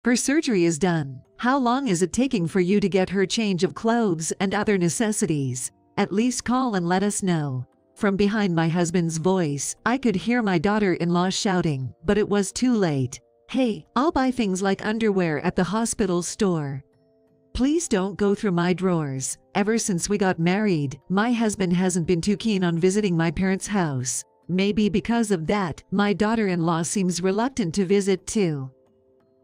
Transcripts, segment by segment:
Her surgery is done. How long is it taking for you to get her change of clothes and other necessities? At least call and let us know." From behind my husband's voice, I could hear my daughter-in-law shouting, but it was too late. "Hey, I'll buy things like underwear at the hospital store. Please don't go through my drawers." Ever since we got married, my husband hasn't been too keen on visiting my parents' house. Maybe because of that, my daughter-in-law seems reluctant to visit too.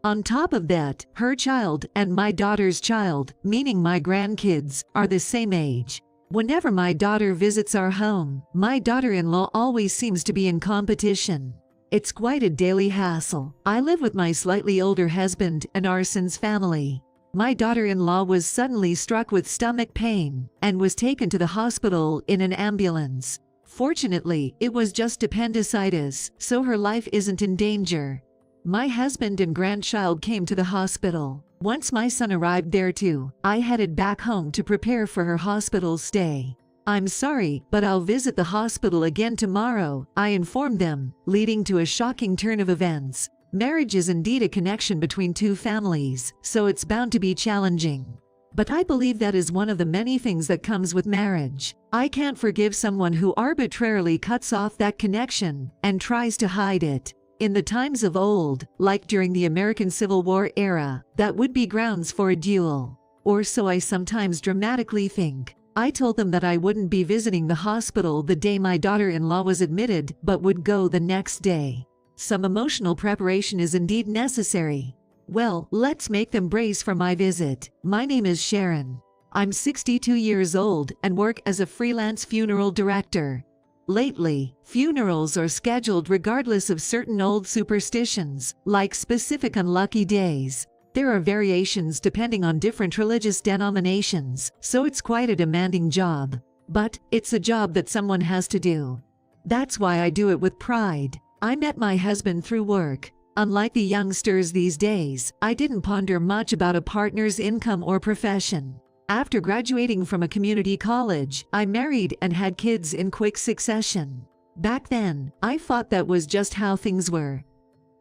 On top of that, her child and my daughter's child, meaning my grandkids, are the same age. Whenever my daughter visits our home, my daughter-in-law always seems to be in competition. It's quite a daily hassle. I live with my slightly older husband and our son's family. My daughter-in-law was suddenly struck with stomach pain and was taken to the hospital in an ambulance. Fortunately, it was just appendicitis, so her life isn't in danger. My husband and grandchild came to the hospital. Once my son arrived there too, I headed back home to prepare for her hospital stay. "I'm sorry, but I'll visit the hospital again tomorrow," I informed them, leading to a shocking turn of events. Marriage is indeed a connection between two families, so it's bound to be challenging. But I believe that is one of the many things that comes with marriage. I can't forgive someone who arbitrarily cuts off that connection and tries to hide it. In the times of old, like during the American Civil War era, that would be grounds for a duel. Or so I sometimes dramatically think. I told them that I wouldn't be visiting the hospital the day my daughter-in-law was admitted, but would go the next day. Some emotional preparation is indeed necessary. Well, let's make them brace for my visit. My name is Sharon. I'm 62 years old and work as a freelance funeral director. Lately, funerals are scheduled regardless of certain old superstitions, like specific unlucky days. There are variations depending on different religious denominations, so it's quite a demanding job. But it's a job that someone has to do. That's why I do it with pride. I met my husband through work. Unlike the youngsters these days, I didn't ponder much about a partner's income or profession. After graduating from a community college, I married and had kids in quick succession. Back then, I thought that was just how things were.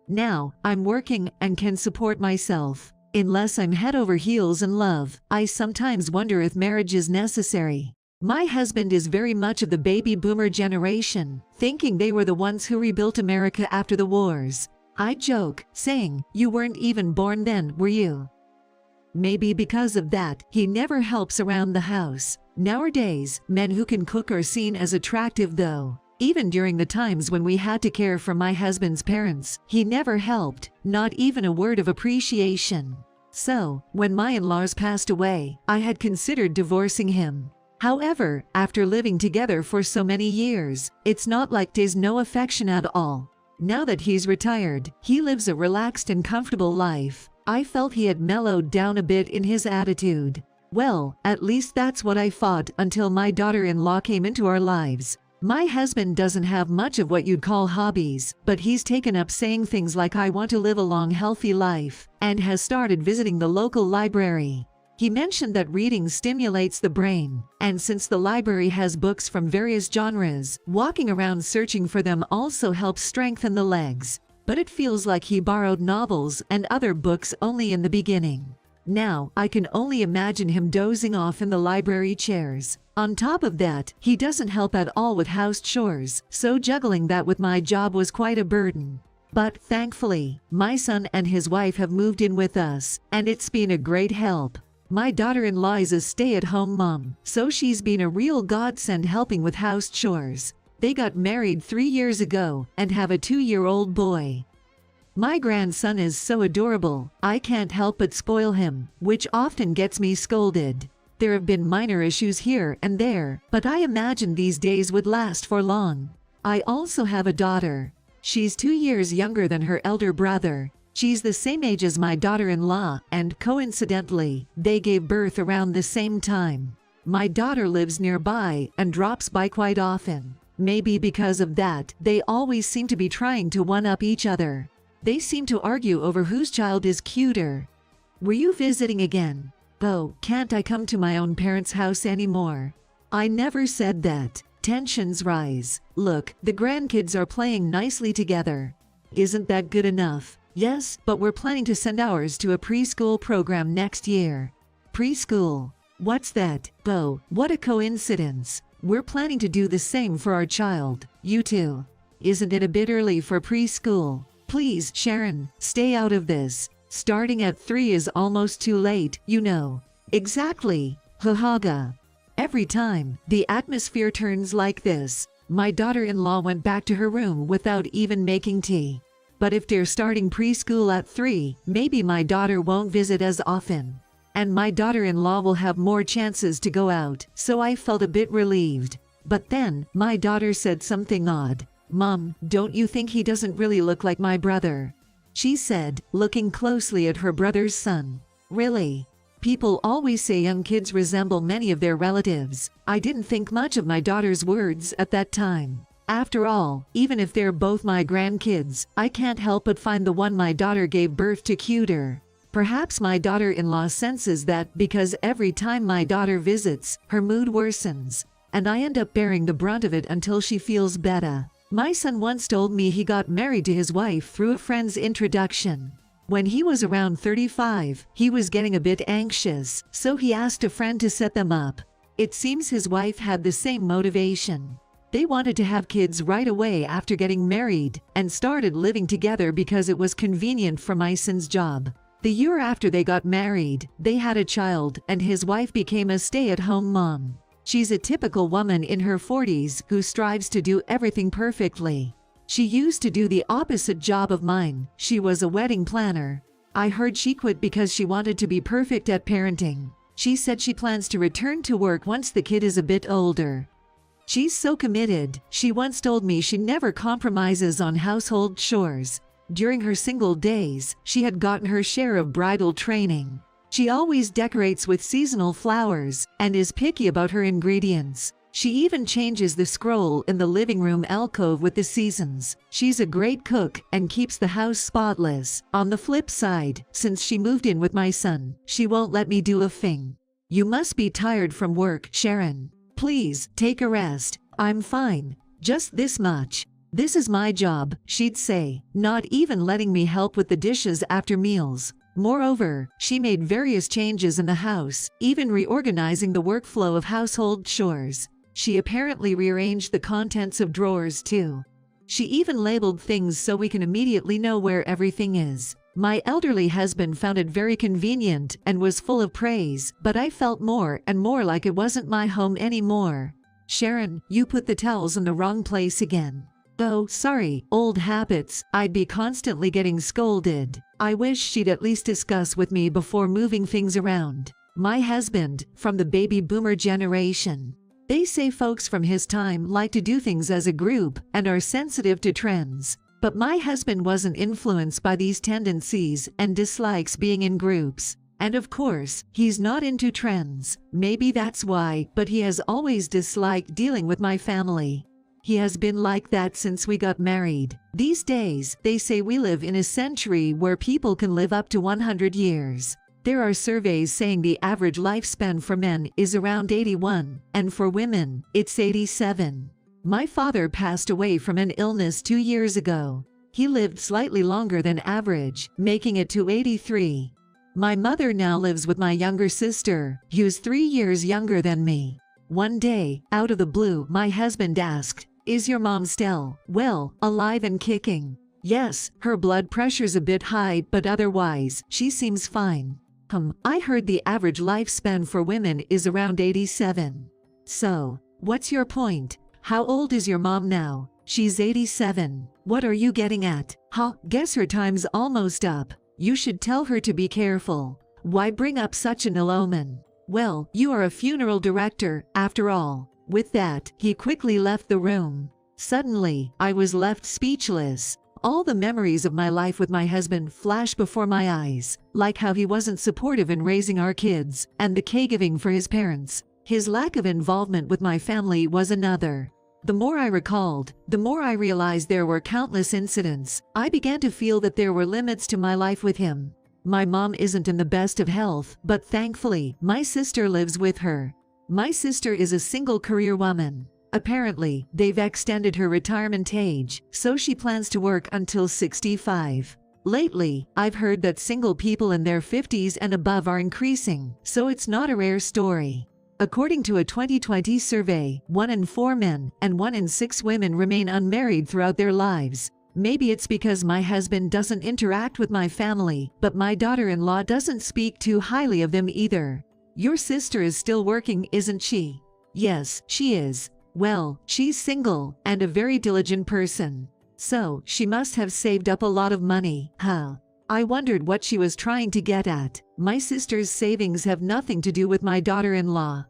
Now, I'm working and can support myself. Unless I'm head over heels in love, I sometimes wonder if marriage is necessary. My husband is very much of the baby boomer generation, thinking they were the ones who rebuilt America after the wars. I joke, saying, "You weren't even born then, were you?" Maybe because of that, he never helps around the house. Nowadays, men who can cook are seen as attractive though. Even during the times when we had to care for my husband's parents, he never helped, not even a word of appreciation. So, when my in-laws passed away, I had considered divorcing him. However, after living together for so many years, it's not like there's no affection at all. Now that he's retired, he lives a relaxed and comfortable life. I felt he had mellowed down a bit in his attitude. Well, at least that's what I thought until my daughter-in-law came into our lives. My husband doesn't have much of what you'd call hobbies, but he's taken up saying things like "I want to live a long, healthy life," and has started visiting the local library. He mentioned that reading stimulates the brain, and since the library has books from various genres, walking around searching for them also helps strengthen the legs. But it feels like he borrowed novels and other books only in the beginning. Now, I can only imagine him dozing off in the library chairs. On top of that, he doesn't help at all with house chores, so juggling that with my job was quite a burden. But thankfully, my son and his wife have moved in with us, and it's been a great help. My daughter-in-law is a stay-at-home mom, so she's been a real godsend helping with house chores. They got married 3 years ago and have a 2-year-old boy. My grandson is so adorable, I can't help but spoil him, which often gets me scolded. There have been minor issues here and there, but I imagine these days would last for long. I also have a daughter. She's 2 years younger than her elder brother. She's the same age as my daughter-in-law, and coincidentally, they gave birth around the same time. My daughter lives nearby and drops by quite often. Maybe because of that, they always seem to be trying to one-up each other. They seem to argue over whose child is cuter. "Were you visiting again?" "Oh, can't I come to my own parents' house anymore?" "I never said that." Tensions rise. "Look, the grandkids are playing nicely together. Isn't that good enough?" Yes, but we're planning to send ours to a preschool program next year. Preschool? What's that? Bo, what a coincidence. We're planning to do the same for our child. You too. Isn't it a bit early for preschool? Please, Sharon, stay out of this. Starting at 3 is almost too late, you know. Exactly. Hahaga. Every time the atmosphere turns like this, my daughter-in-law went back to her room without even making tea. But if they're starting preschool at 3, maybe my daughter won't visit as often. And my daughter-in-law will have more chances to go out, so I felt a bit relieved. But then, my daughter said something odd. Mom, don't you think he doesn't really look like my brother? She said, looking closely at her brother's son. Really? People always say young kids resemble many of their relatives. I didn't think much of my daughter's words at that time. After all, even if they're both my grandkids, I can't help but find the one my daughter gave birth to cuter. Perhaps my daughter-in-law senses that because every time my daughter visits, her mood worsens, and I end up bearing the brunt of it until she feels better. My son once told me he got married to his wife through a friend's introduction. When he was around 35, he was getting a bit anxious, so he asked a friend to set them up. It seems his wife had the same motivation. They wanted to have kids right away after getting married and started living together because it was convenient for my son's job. The year after they got married, they had a child and his wife became a stay-at-home mom. She's a typical woman in her 40s who strives to do everything perfectly. She used to do the opposite job of mine. She was a wedding planner. I heard she quit because she wanted to be perfect at parenting. She said she plans to return to work once the kid is a bit older. She's so committed. She once told me she never compromises on household chores. During her single days, she had gotten her share of bridal training. She always decorates with seasonal flowers and is picky about her ingredients. She even changes the scroll in the living room alcove with the seasons. She's a great cook and keeps the house spotless. On the flip side, since she moved in with my son, she won't let me do a thing. You must be tired from work, Sharon. Please, take a rest. I'm fine. Just this much. This is my job, she'd say, not even letting me help with the dishes after meals. Moreover, she made various changes in the house, even reorganizing the workflow of household chores. She apparently rearranged the contents of drawers too. She even labeled things so we can immediately know where everything is. My elderly husband found it very convenient and was full of praise, but I felt more and more like it wasn't my home anymore. Sharon, you put the towels in the wrong place again. Oh, sorry, old habits. I'd be constantly getting scolded. I wish she'd at least discuss with me before moving things around. My husband, from the baby boomer generation. They say folks from his time like to do things as a group and are sensitive to trends. But my husband wasn't influenced by these tendencies and dislikes being in groups. And of course, he's not into trends. Maybe that's why, but he has always disliked dealing with my family. He has been like that since we got married. These days, they say we live in a century where people can live up to 100 years. There are surveys saying the average lifespan for men is around 81, and for women, it's 87. My father passed away from an illness 2 years ago. He lived slightly longer than average, making it to 83. My mother now lives with my younger sister, who's 3 years younger than me. One day, out of the blue, my husband asked, "Is your mom still, well, alive and kicking?" "Yes, her blood pressure's a bit high, but otherwise, she seems fine." I heard the average lifespan for women is around 87. So, what's your point? How old is your mom now? She's 87. What are you getting at? Guess her time's almost up. You should tell her to be careful. Why bring up such an ill omen? Well, you are a funeral director, after all. With that, he quickly left the room. Suddenly, I was left speechless. All the memories of my life with my husband flashed before my eyes, like how he wasn't supportive in raising our kids, and the caregiving for his parents. His lack of involvement with my family was another. The more I recalled, the more I realized there were countless incidents. I began to feel that there were limits to my life with him. My mom isn't in the best of health, but thankfully, my sister lives with her. My sister is a single career woman. Apparently, they've extended her retirement age, so she plans to work until 65. Lately, I've heard that single people in their 50s and above are increasing, so it's not a rare story. According to a 2020 survey, 1 in 4 men and 1 in 6 women remain unmarried throughout their lives. Maybe it's because my husband doesn't interact with my family, but my daughter-in-law doesn't speak too highly of them either. Your sister is still working, isn't she? Yes, she is. Well, she's single and a very diligent person. So, she must have saved up a lot of money, huh? I wondered what she was trying to get at. My sister's savings have nothing to do with my daughter-in-law.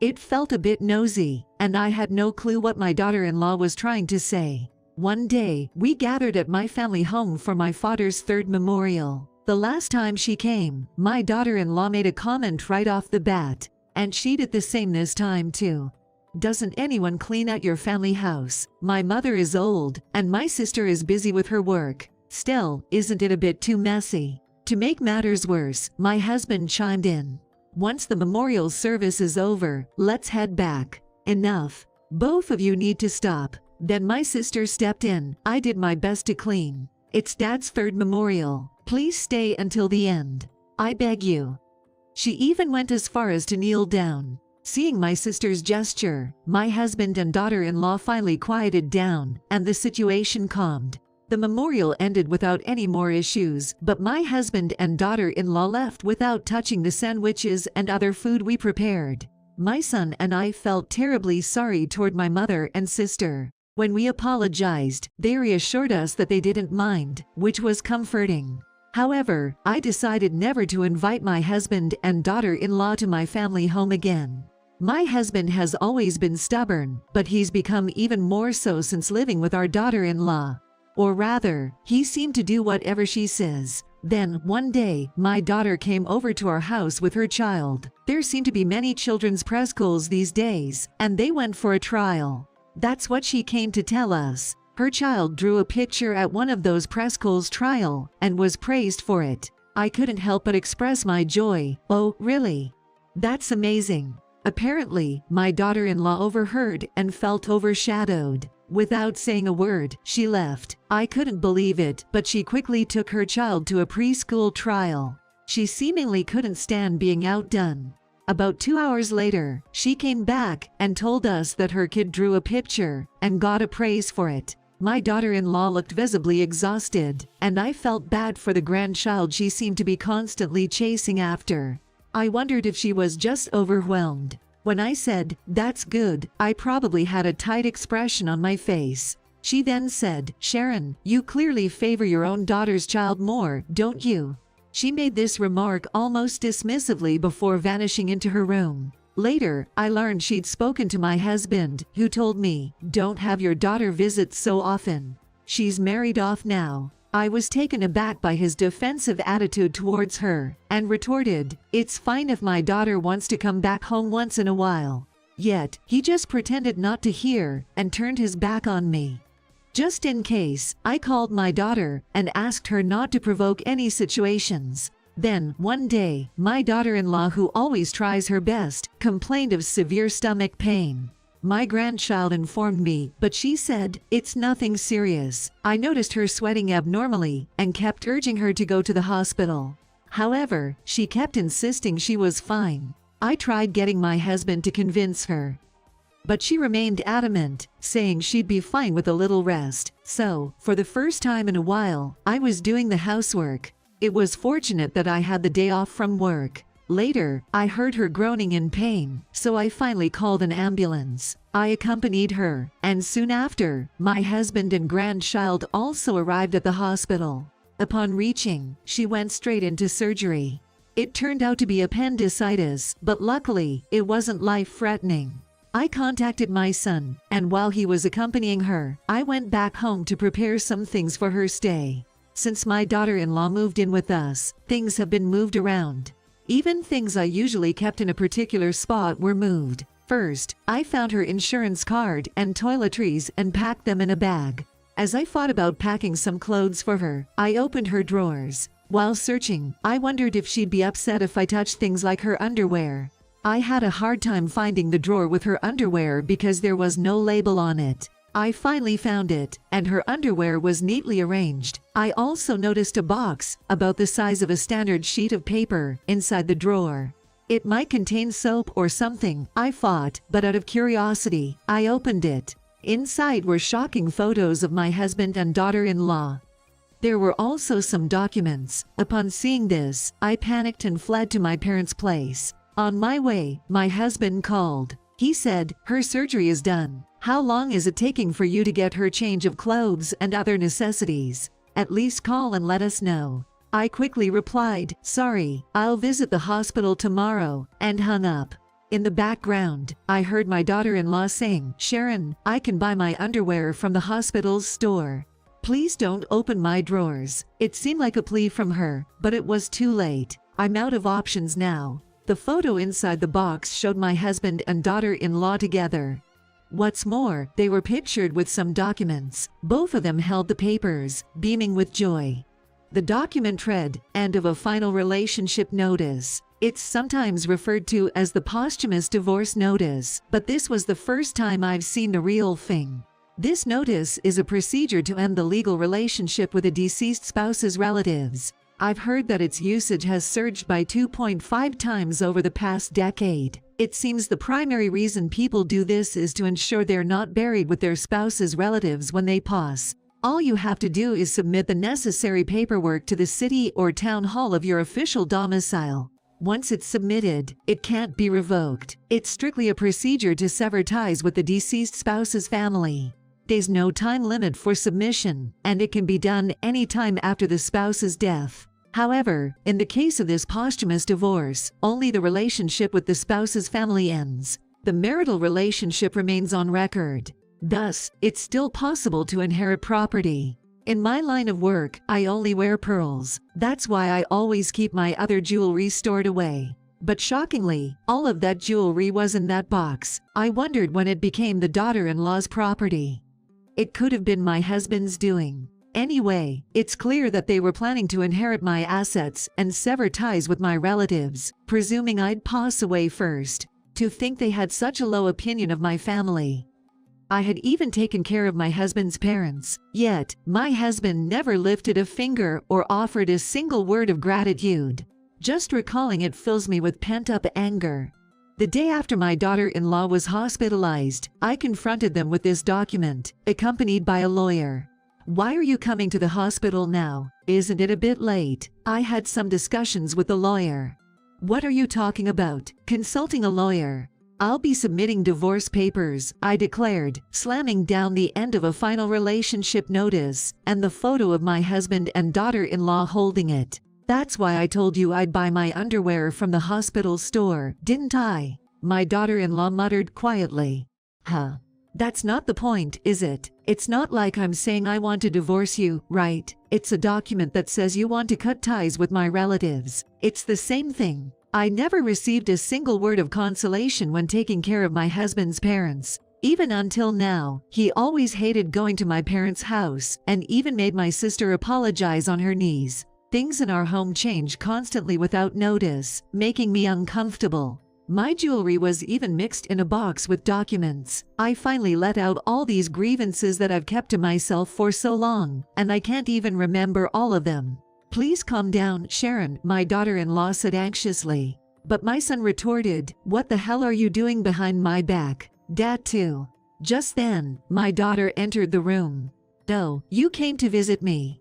It felt a bit nosy, and I had no clue what my daughter-in-law was trying to say. One day, we gathered at my family home for my father's 3rd memorial. The last time she came, my daughter-in-law made a comment right off the bat, and she did the same this time too. Doesn't anyone clean out your family house? My mother is old, and my sister is busy with her work. Still, isn't it a bit too messy? To make matters worse, my husband chimed in. Once the memorial service is over, let's head back. Enough. Both of you need to stop. Then my sister stepped in. I did my best to clean. It's Dad's 3rd memorial. Please stay until the end. I beg you. She even went as far as to kneel down. Seeing my sister's gesture, my husband and daughter-in-law finally quieted down, and the situation calmed. The memorial ended without any more issues, but my husband and daughter-in-law left without touching the sandwiches and other food we prepared. My son and I felt terribly sorry toward my mother and sister. When we apologized, they reassured us that they didn't mind, which was comforting. However, I decided never to invite my husband and daughter-in-law to my family home again. My husband has always been stubborn, but he's become even more so since living with our daughter-in-law. Or rather, he seemed to do whatever she says. Then, one day, my daughter came over to our house with her child. There seem to be many children's preschools these days, and they went for a trial. That's what she came to tell us. Her child drew a picture at one of those preschools trial, and was praised for it. I couldn't help but express my joy. Oh, really? That's amazing. Apparently, my daughter-in-law overheard and felt overshadowed. Without saying a word, she left. I couldn't believe it, but she quickly took her child to a preschool trial. She seemingly couldn't stand being outdone. About 2 hours later, she came back and told us that her kid drew a picture and got a praise for it. My daughter-in-law looked visibly exhausted, and I felt bad for the grandchild she seemed to be constantly chasing after. I wondered if she was just overwhelmed. When I said, "That's good," I probably had a tight expression on my face. She then said, "Sharon, you clearly favor your own daughter's child more, don't you?" She made this remark almost dismissively before vanishing into her room. Later, I learned she'd spoken to my husband, who told me, "Don't have your daughter visit so often. She's married off now." I was taken aback by his defensive attitude towards her, and retorted, "It's fine if my daughter wants to come back home once in a while." Yet, he just pretended not to hear, and turned his back on me. Just in case, I called my daughter, and asked her not to provoke any situations. Then, one day, my daughter-in-law, who always tries her best, complained of severe stomach pain. My grandchild informed me, but she said, "It's nothing serious." I noticed her sweating abnormally, and kept urging her to go to the hospital. However, she kept insisting she was fine. I tried getting my husband to convince her, but she remained adamant, saying she'd be fine with a little rest. So, for the first time in a while, I was doing the housework. It was fortunate that I had the day off from work. Later, I heard her groaning in pain, so I finally called an ambulance. I accompanied her, and soon after, my husband and grandchild also arrived at the hospital. Upon reaching, she went straight into surgery. It turned out to be appendicitis, but luckily, it wasn't life-threatening. I contacted my son, and while he was accompanying her, I went back home to prepare some things for her stay. Since my daughter-in-law moved in with us, things have been moved around. Even things I usually kept in a particular spot were moved. First, I found her insurance card and toiletries and packed them in a bag. As I thought about packing some clothes for her, I opened her drawers. While searching, I wondered if she'd be upset if I touched things like her underwear. I had a hard time finding the drawer with her underwear because there was no label on it. I finally found it, and her underwear was neatly arranged. I also noticed a box, about the size of a standard sheet of paper, inside the drawer. It might contain soap or something, I thought, but out of curiosity, I opened it. Inside were shocking photos of my husband and daughter-in-law. There were also some documents. Upon seeing this, I panicked and fled to my parents' place. On my way, my husband called. He said, "Her surgery is done. How long is it taking for you to get her change of clothes and other necessities? At least call and let us know." I quickly replied, "Sorry, I'll visit the hospital tomorrow," and hung up. In the background, I heard my daughter-in-law saying, "Sharon, I can buy my underwear from the hospital's store. Please don't open my drawers." It seemed like a plea from her, but it was too late. I'm out of options now. The photo inside the box showed my husband and daughter-in-law together. What's more, they were pictured with some documents. Both of them held the papers, beaming with joy. The document read, "End of a final relationship notice." It's sometimes referred to as the posthumous divorce notice, but this was the first time I've seen the real thing. This notice is a procedure to end the legal relationship with a deceased spouse's relatives. I've heard that its usage has surged by 2.5 times over the past decade. It seems the primary reason people do this is to ensure they're not buried with their spouse's relatives when they pass. All you have to do is submit the necessary paperwork to the city or town hall of your official domicile. Once it's submitted, it can't be revoked. It's strictly a procedure to sever ties with the deceased spouse's family. There's no time limit for submission, and it can be done any time after the spouse's death. However, in the case of this posthumous divorce, only the relationship with the spouse's family ends. The marital relationship remains on record. Thus, it's still possible to inherit property. In my line of work, I only wear pearls. That's why I always keep my other jewelry stored away. But shockingly, all of that jewelry was in that box. I wondered when it became the daughter-in-law's property. It could have been my husband's doing. Anyway, it's clear that they were planning to inherit my assets and sever ties with my relatives, presuming I'd pass away first. To think they had such a low opinion of my family. I had even taken care of my husband's parents, yet my husband never lifted a finger or offered a single word of gratitude. Just recalling it fills me with pent-up anger. The day after my daughter-in-law was hospitalized, I confronted them with this document, accompanied by a lawyer. "Why are you coming to the hospital now? Isn't it a bit late?" I had some discussions with the lawyer. "What are you talking about? Consulting a lawyer? I'll be submitting divorce papers," I declared, slamming down the end of a final relationship notice and the photo of my husband and daughter-in-law holding it. "That's why I told you I'd buy my underwear from the hospital store, didn't I?" My daughter-in-law muttered quietly. "Huh. That's not the point, is it? It's not like I'm saying I want to divorce you, right? It's a document that says you want to cut ties with my relatives. It's the same thing. I never received a single word of consolation when taking care of my husband's parents. Even until now, he always hated going to my parents' house and even made my sister apologize on her knees. Things in our home change constantly without notice, making me uncomfortable. My jewelry was even mixed in a box with documents. I finally let out all these grievances that I've kept to myself for so long, and I can't even remember all of them. "Please calm down, Sharon," my daughter-in-law said anxiously. But my son retorted, "What the hell are you doing behind my back? Dad too." Just then, my daughter entered the room. "No, you came to visit me."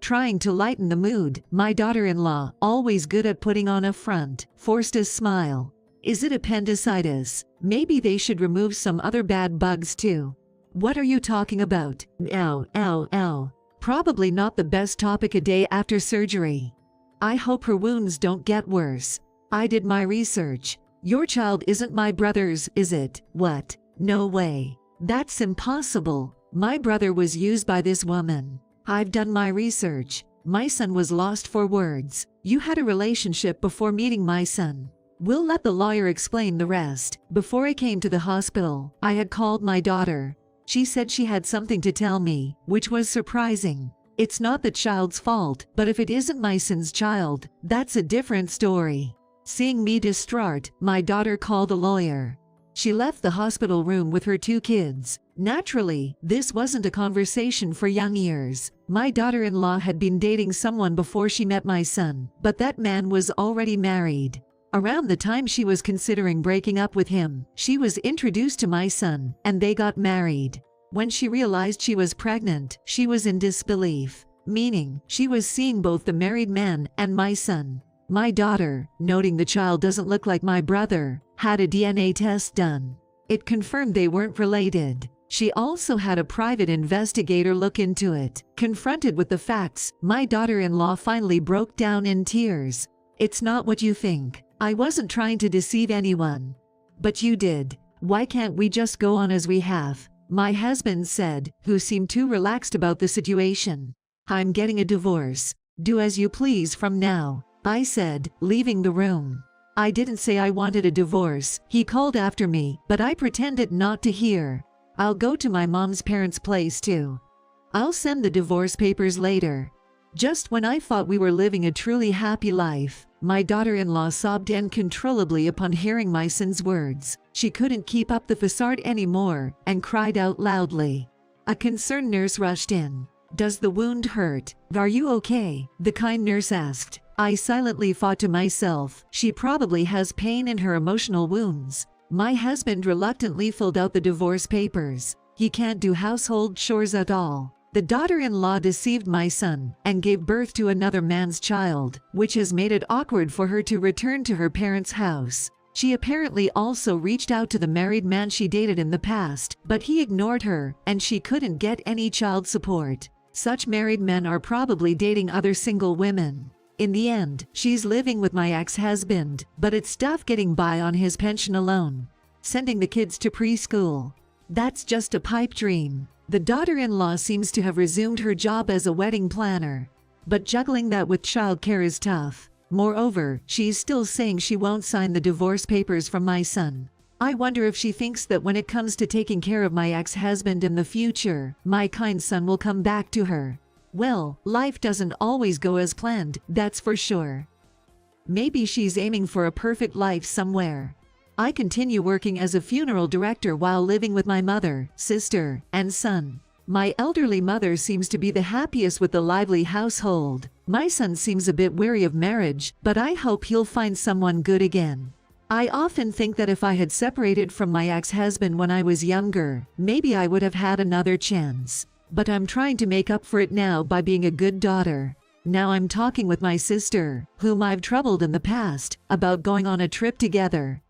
Trying to lighten the mood, my daughter-in-law, always good at putting on a front, forced a smile. "Is it appendicitis? Maybe they should remove some other bad bugs too." "What are you talking about?" "Ow, ow, ow." Probably not the best topic a day after surgery. "I hope her wounds don't get worse. I did my research. Your child isn't my brother's, is it?" "What? No way. That's impossible. My brother was used by this woman." "I've done my research. My son was lost for words. You had a relationship before meeting my son." We'll let the lawyer explain the rest. Before I came to the hospital, I had called my daughter. She said she had something to tell me, which was surprising. It's not the child's fault, but if it isn't my son's child, that's a different story. Seeing me distraught, my daughter called a lawyer. She left the hospital room with her 2 kids. Naturally, this wasn't a conversation for young ears. My daughter-in-law had been dating someone before she met my son, but that man was already married. Around the time she was considering breaking up with him, she was introduced to my son, and they got married. When she realized she was pregnant, she was in disbelief, meaning she was seeing both the married man and my son. My daughter, noting the child doesn't look like my brother, had a DNA test done. It confirmed they weren't related. She also had a private investigator look into it. Confronted with the facts, my daughter-in-law finally broke down in tears. "It's not what you think. I wasn't trying to deceive anyone." "But you did. Why can't we just go on as we have?" my husband said, who seemed too relaxed about the situation. "I'm getting a divorce. Do as you please from now," I said, leaving the room. I didn't say I wanted a divorce. He called after me, but I pretended not to hear. "I'll go to my mom's parents' place too. I'll send the divorce papers later." Just when I thought we were living a truly happy life, my daughter-in-law sobbed uncontrollably upon hearing my son's words. She couldn't keep up the facade anymore and cried out loudly. A concerned nurse rushed in. "Does the wound hurt? Are you okay?" the kind nurse asked. I silently thought to myself, she probably has pain in her emotional wounds. My husband reluctantly filled out the divorce papers. He can't do household chores at all. The daughter-in-law deceived my son and gave birth to another man's child, which has made it awkward for her to return to her parents' house. She apparently also reached out to the married man she dated in the past, but he ignored her, and she couldn't get any child support. Such married men are probably dating other single women. In the end, she's living with my ex-husband, but it's tough getting by on his pension alone. Sending the kids to preschool. That's just a pipe dream. The daughter-in-law seems to have resumed her job as a wedding planner. But juggling that with childcare is tough. Moreover, she's still saying she won't sign the divorce papers from my son. I wonder if she thinks that when it comes to taking care of my ex-husband in the future, my kind son will come back to her. Well, life doesn't always go as planned, that's for sure. Maybe she's aiming for a perfect life somewhere. I continue working as a funeral director while living with my mother, sister, and son. My elderly mother seems to be the happiest with the lively household. My son seems a bit wary of marriage, but I hope he'll find someone good again. I often think that if I had separated from my ex-husband when I was younger, maybe I would have had another chance. But I'm trying to make up for it now by being a good daughter. Now I'm talking with my sister, whom I've troubled in the past, about going on a trip together.